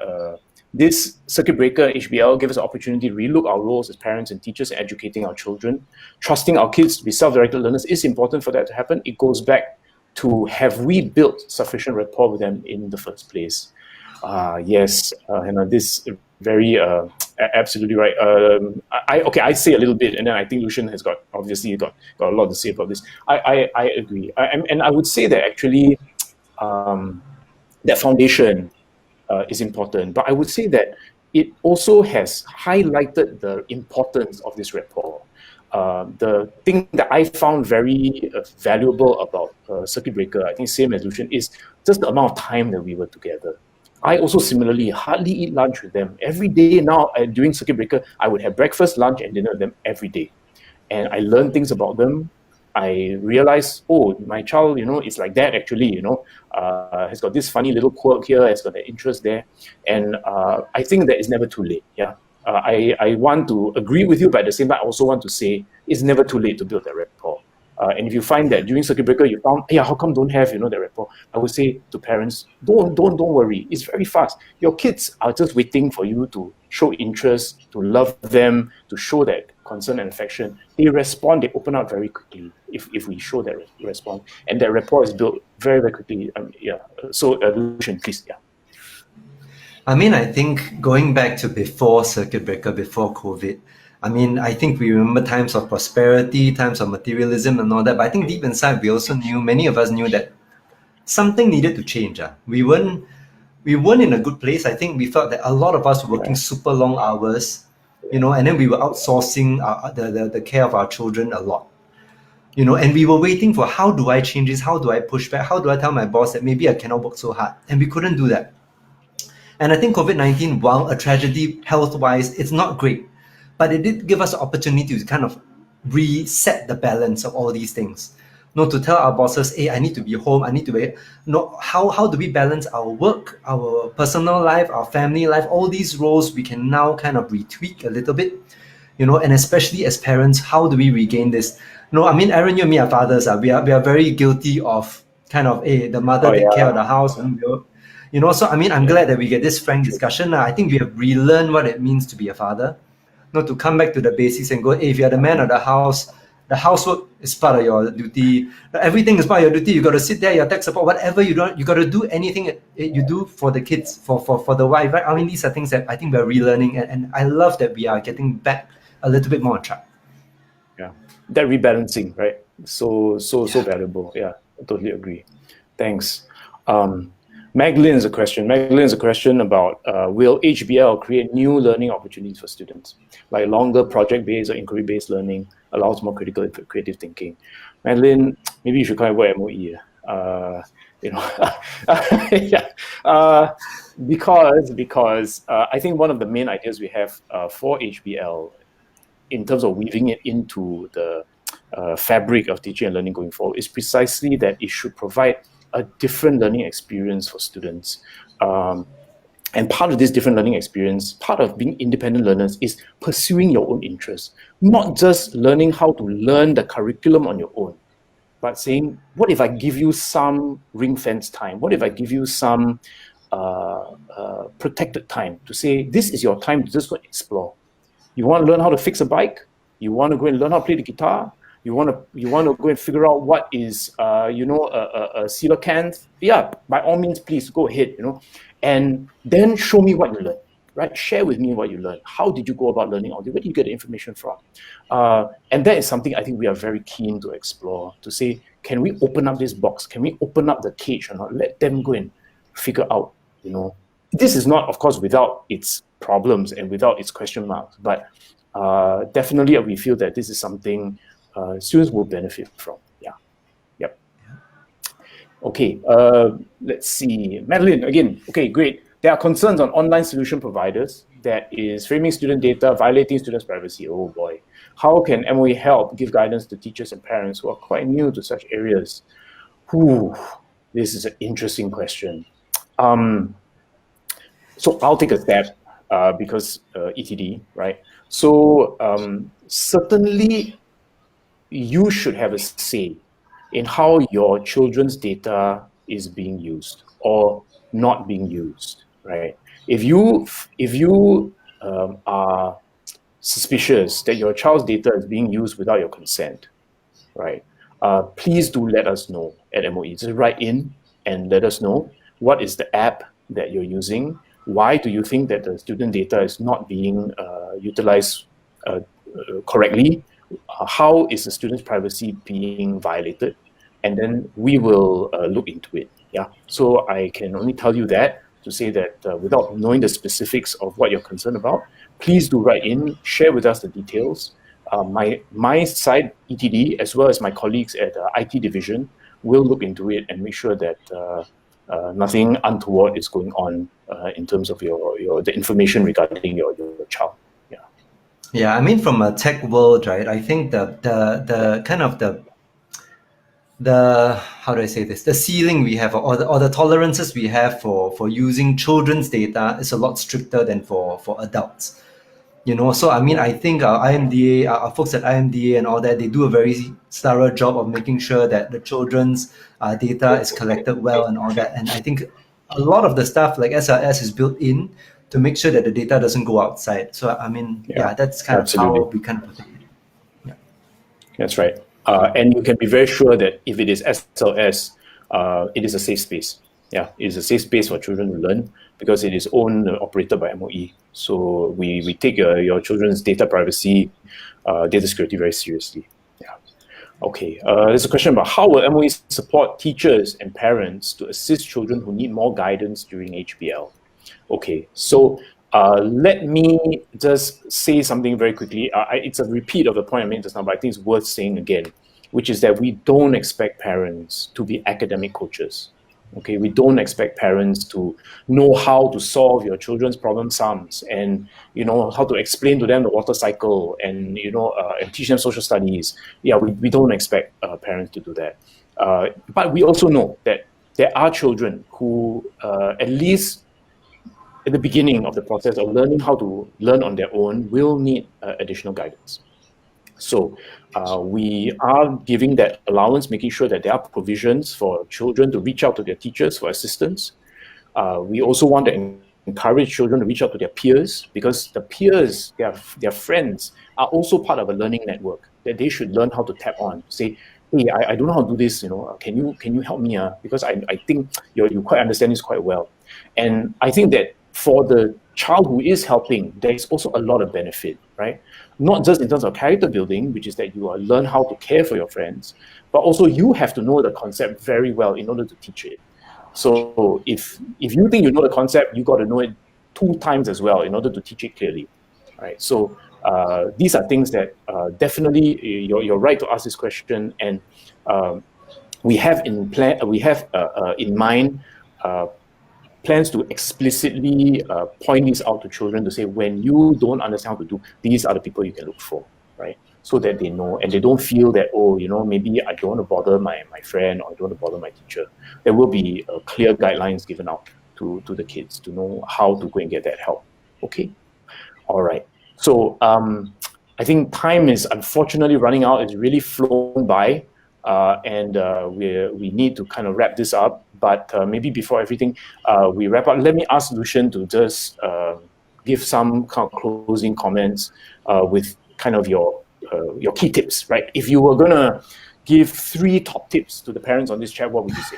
This circuit breaker HBL gave us an opportunity to relook our roles as parents and teachers in educating our children. Trusting our kids to be self-directed learners is important for that to happen. It goes back to, have we built sufficient rapport with them in the first place? Yes, this very absolutely right. I say a little bit, and then I think Lucian has got a lot to say about this. I agree, and I would say that actually that foundation is important, but I would say that it also has highlighted the importance of this rapport. The thing that I found very valuable about circuit breaker, I think same as Lucian, is just the amount of time that we were together. I also similarly hardly eat lunch with them. Every day now during circuit breaker, I would have breakfast, lunch, and dinner with them every day. And I learned things about them. I realized, my child, is like that actually, has got this funny little quirk here, has got an interest there. And I think that it's never too late, yeah. I want to agree with you, but at the same time, I also want to say it's never too late to build that rapport. And if you find that during circuit breaker you found, yeah, how come don't have that rapport? I would say to parents, don't worry. It's very fast. Your kids are just waiting for you to show interest, to love them, to show that concern and affection. They respond. They open up very quickly if we show that response, and that rapport is built very very quickly. So Lucian, please, yeah. I mean, I think going back to before circuit breaker, before COVID, I mean, I think we remember times of prosperity, times of materialism and all that. But I think deep inside, we also knew, many of us knew that something needed to change. We weren't in a good place. I think we felt that a lot of us were working super long hours, and then we were outsourcing the care of our children a lot. And we were waiting for, how do I change this? How do I push back? How do I tell my boss that maybe I cannot work so hard? And we couldn't do that. And I think COVID-19, while a tragedy health-wise, it's not great, but it did give us the opportunity to kind of reset the balance of all these things. To tell our bosses, hey, I need to be home, I need to be... how do we balance our work, our personal life, our family life, all these roles we can now kind of retweak a little bit, and especially as parents, how do we regain this? I mean, Aaron, you and me are fathers. We are very guilty of kind of, hey, the mother take care of the house, and so I mean, I'm glad that we get this frank discussion. I think we have relearned what it means to be a father. To come back to the basics and go, hey, if you're the man of the house, the housework is part of your duty. Everything is part of your duty. You got to sit there, your tech support, whatever you do, you got to do anything you do for the kids, for the wife, right? I mean, these are things that I think we're relearning, and I love that we are getting back a little bit more on track. Yeah, that rebalancing, right? So valuable. Yeah, I totally agree. Thanks. Magdalene has a question about will HBL create new learning opportunities for students, like longer project-based or inquiry-based learning, allows more critical creative thinking. Magdalene, maybe you should come and work at MOE. Yeah. Because I think one of the main ideas we have for HBL, in terms of weaving it into the fabric of teaching and learning going forward, is precisely that it should provide a different learning experience for students. And part of this different learning experience, part of being independent learners, is pursuing your own interests, not just learning how to learn the curriculum on your own, but saying, what if I give you some ring-fence time? What if I give you some protected time to say, this is your time to just go explore. You want to learn how to fix a bike? You want to go and learn how to play the guitar? You want to go and figure out what is a coelacanth? Yeah, by all means, please go ahead. And then show me what you learned. Right? Share with me what you learned. How did you go about learning all this? Where did you get the information from? And that is something I think we are very keen to explore. To say, can we open up this box? Can we open up the cage or not? Let them go and figure out. This is not, of course, without its problems and without its question marks, but definitely we feel that this is something students will benefit from. Yeah. Yep. Okay. Let's see. Madeline, again. Okay, great. There are concerns on online solution providers that is framing student data, violating students' privacy. Oh boy. How can MOE help give guidance to teachers and parents who are quite new to such areas? This is an interesting question. So I'll take a stab because ETD, right? So certainly you should have a say in how your children's data is being used or not being used, right? If you are suspicious that your child's data is being used without your consent, right? Please do let us know at MOE. Just write in and let us know what is the app that you're using. Why do you think that the student data is not being utilized correctly? How is the student's privacy being violated? And then we will look into it. Yeah. So I can only tell you that to say that without knowing the specifics of what you're concerned about, please do write in, share with us the details. My side, ETD, as well as my colleagues at IT division, will look into it and make sure that nothing untoward is going on in terms of the information regarding your child. Yeah. Yeah, I mean, from a tech world, right? I think the kind of the how do I say this? The ceiling we have, or the tolerances we have for using children's data is a lot stricter than for adults. So I mean, I think our IMDA, our folks at IMDA and all that, they do a very thorough job of making sure that the children's data is collected well and all that. And I think a lot of the stuff like SRS is built in to make sure that the data doesn't go outside. So I mean, Yeah, that's kind of absolutely. how we kind of protect it. Yeah. That's right. And you can be very sure that if it is SLS, it is a safe space. Yeah, it is a safe space for children to learn because it is owned and operated by MOE. So we take your children's data privacy, data security very seriously. Yeah. Okay. There's a question about how will MOE support teachers and parents to assist children who need more guidance during HBL? Okay, so let me just say something very quickly. It's a repeat of the point I made just now, but I think it's worth saying again, which is that we don't expect parents to be academic coaches. Okay, we don't expect parents to know how to solve your children's problem sums and how to explain to them the water cycle and and teach them social studies. Yeah, we don't expect parents to do that. But we also know that there are children who at least at the beginning of the process of learning how to learn on their own will need additional guidance. So we are giving that allowance, making sure that there are provisions for children to reach out to their teachers for assistance. We also want to encourage children to reach out to their peers because the peers, their friends, are also part of a learning network that they should learn how to tap on. Say, hey, I don't know how to do this. Can you help me? Because I think you quite understand this quite well. And I think that for the child who is helping, there is also a lot of benefit, right? Not just in terms of character building, which is that you learn how to care for your friends, but also you have to know the concept very well in order to teach it. So if you think you know the concept, you got to know it 2 times as well in order to teach it clearly, right? So these are things that definitely you're right to ask this question, and we have in mind plans to explicitly point these out to children to say, when you don't understand how to do, these are the people you can look for, right? So that they know and they don't feel that, maybe I don't want to bother my friend or I don't want to bother my teacher. There will be clear guidelines given out to the kids to know how to go and get that help. Okay? All right. So I think time is unfortunately running out. It's really flown by. And we need to kind of wrap this up. But maybe before everything we wrap up, let me ask Lucian to just give some kind of closing comments with kind of your key tips, right? If you were gonna give 3 top tips to the parents on this chat, what would you say?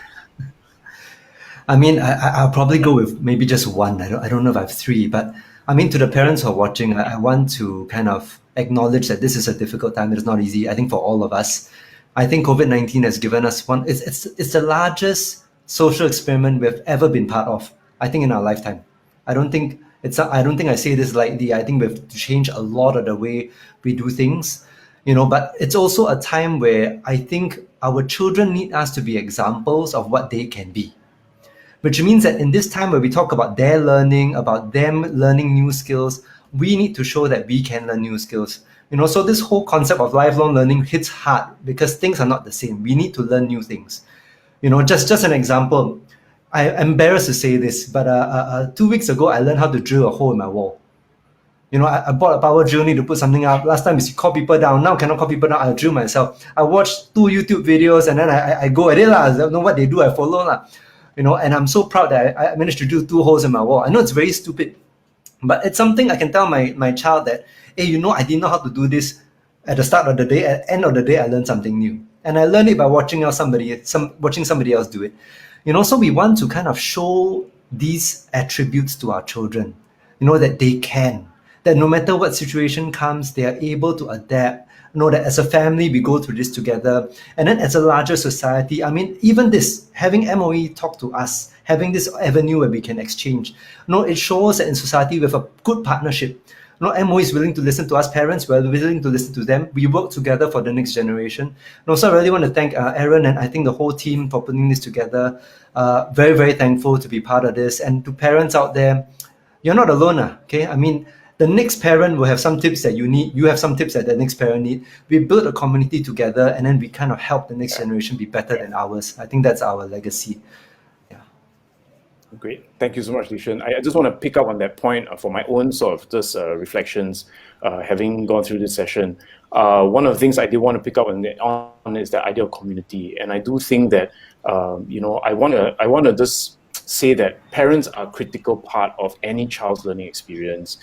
I mean, I'll probably go with maybe just one. I don't know if I have 3, but I mean, to the parents who are watching, I want to kind of acknowledge that this is a difficult time. It is not easy, I think, for all of us. I think COVID-19 has given us it's the largest social experiment we've ever been part of, I think, in our lifetime. I don't think I say this lightly. I think we've changed a lot of the way we do things, but it's also a time where I think our children need us to be examples of what they can be. Which means that in this time where we talk about their learning, about them learning new skills, we need to show that we can learn new skills. So this whole concept of lifelong learning hits hard because things are not the same. We need to learn new things. Just an example. I'm embarrassed to say this, but 2 weeks ago, I learned how to drill a hole in my wall. I bought a power drill, need to put something up. Last time is you call people down. Now cannot call people down. I'll drill myself. I watched 2 YouTube videos and then I go at it. I don't know what they do. I follow. And I'm so proud that I managed to drill 2 holes in my wall. I know it's very stupid, but it's something I can tell my child that, hey, I didn't know how to do this at the start of the day. At the end of the day, I learned something new. And I learned it by watching somebody else do it. So we want to kind of show these attributes to our children, that they can, that no matter what situation comes, they are able to adapt. That as a family, we go through this together. And then as a larger society, I mean, even this, having MOE talk to us, having this avenue where we can exchange, it shows that in society we have a good partnership. MOE is willing to listen to us parents, we're willing to listen to them. We work together for the next generation. So I really want to thank Aaron and I think the whole team for putting this together. Very, very thankful to be part of this. And to parents out there, you're not alone, okay? I mean, the next parent will have some tips that you need. You have some tips that the next parent need. We build a community together and then we kind of help the next generation be better than ours. I think that's our legacy. Great. Thank you so much, Lucian. I just want to pick up on that point for my own sort of just reflections, having gone through this session. One of the things I did want to pick up on is the idea of community. And I do think that, I want to just say that parents are a critical part of any child's learning experience.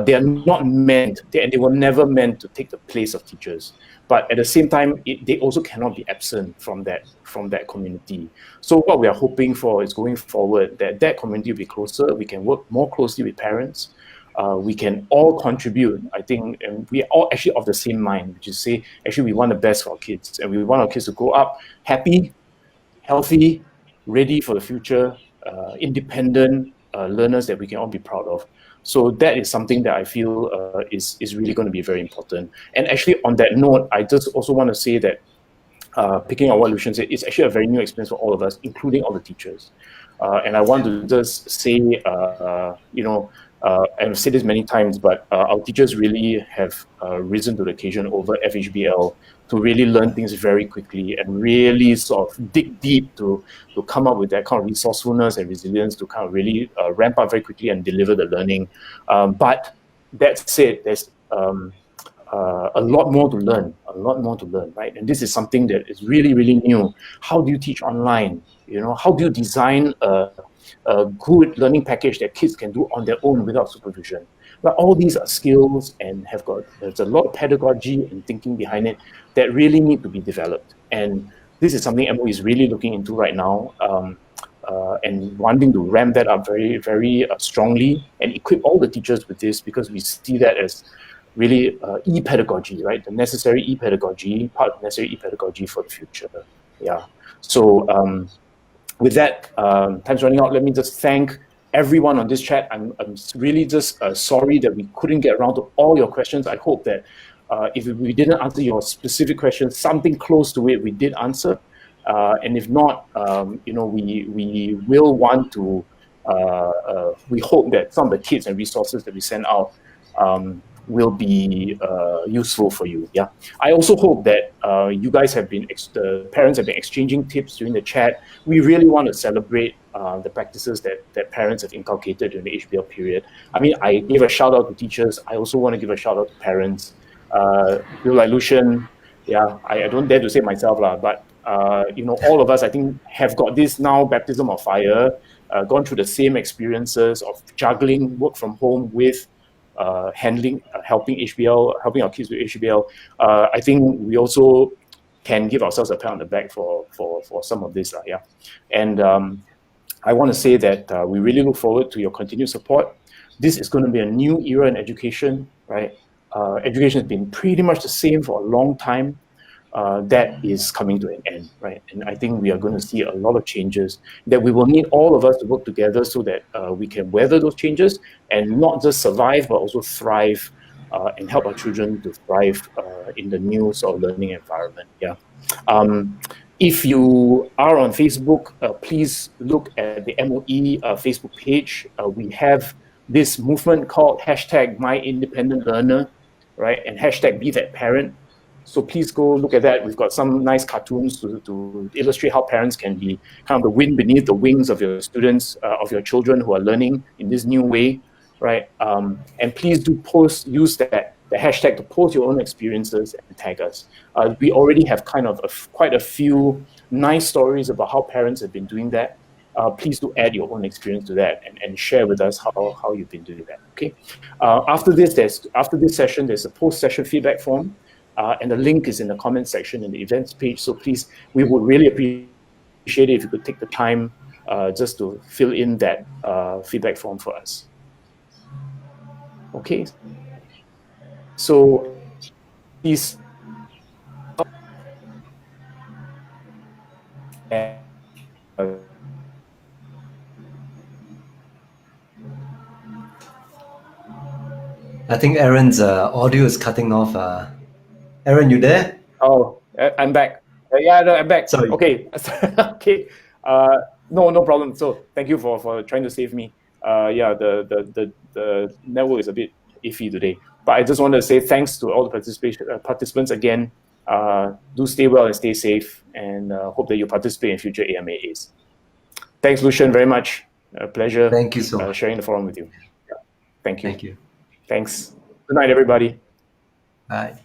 They are not meant, and they were never meant to take the place of teachers. But at the same time, they also cannot be absent from that community. So what we are hoping for is going forward that community will be closer. We can work more closely with parents. We can all contribute, I think, and we are all actually of the same mind, which is say, actually, we want the best for our kids, and we want our kids to grow up happy, healthy, ready for the future, independent learners that we can all be proud of. So that is something that I feel is really going to be very important. And actually, on that note, I just also want to say that picking on what Lucian said, it's actually a very new experience for all of us, including all the teachers. And I want to just say, and I've said this many times, but our teachers really have risen to the occasion over FHBL to really learn things very quickly and really sort of dig deep to come up with that kind of resourcefulness and resilience to kind of really ramp up very quickly and deliver the learning. But that said, there's a lot more to learn, right? And this is something that is really, really new. How do you teach online? How do you design a good learning package that kids can do on their own without supervision? But all these are skills and there's a lot of pedagogy and thinking behind it that really need to be developed. And this is something MOE is really looking into right now, and wanting to ramp that up very, very strongly and equip all the teachers with this, because we see that as really e-pedagogy, right? The necessary e-pedagogy, part of necessary e-pedagogy for the future. Yeah. So with that, time's running out. Let me just thank everyone on this chat. I'm really just sorry that we couldn't get around to all your questions. I hope that if we didn't answer your specific questions, something close to it we did answer. And if not, we will want to, we hope that some of the kits and resources that we send out will be useful for you. Yeah. I also hope that you guys have been, the parents have been exchanging tips during the chat. We really want to celebrate the practices that parents have inculcated during the HBL period. I mean, I gave a shout out to teachers. I also want to give a shout out to parents. Like Lucian, yeah, I don't dare to say myself, but all of us, I think, have got this now baptism of fire, gone through the same experiences of juggling work from home with helping HBL, helping our kids with HBL. I think we also can give ourselves a pat on the back for some of this. Yeah. And I want to say that we really look forward to your continued support. This is going to be a new era in education, right? Education has been pretty much the same for a long time. That is coming to an end, right? And I think we are going to see a lot of changes that we will need all of us to work together so that we can weather those changes and not just survive, but also thrive and help our children to thrive in the new sort of learning environment. Yeah. If you are on Facebook, please look at the MOE Facebook page. We have this movement called #MyIndependentLearner, right? And #BeThatParent. So please go look at that. We've got some nice cartoons to illustrate how parents can be kind of the wind beneath the wings of your students, of your children who are learning in this new way, right? And please do use the hashtag to post your own experiences and tag us. We already have kind of quite a few nice stories about how parents have been doing that. Please do add your own experience to that and share with us how you've been doing that. Okay. After this session, there's a post-session feedback form. And the link is in the comment section in the events page. So please, we would really appreciate it if you could take the time just to fill in that feedback form for us. Okay. So please. I think Aaron's audio is cutting off. Aaron, you there? Oh, I'm back. Yeah, no, I'm back. Sorry. Okay. Okay. No problem. So thank you for trying to save me. Yeah, the network is a bit iffy today. But I just want to say thanks to all the participants again. Do stay well and stay safe, and hope that you participate in future AMAAs. Thanks, Lucian, very much. A pleasure Thank you so much. sharing the forum with you. Thank you. Thank you. Thanks. Good night, everybody. Bye.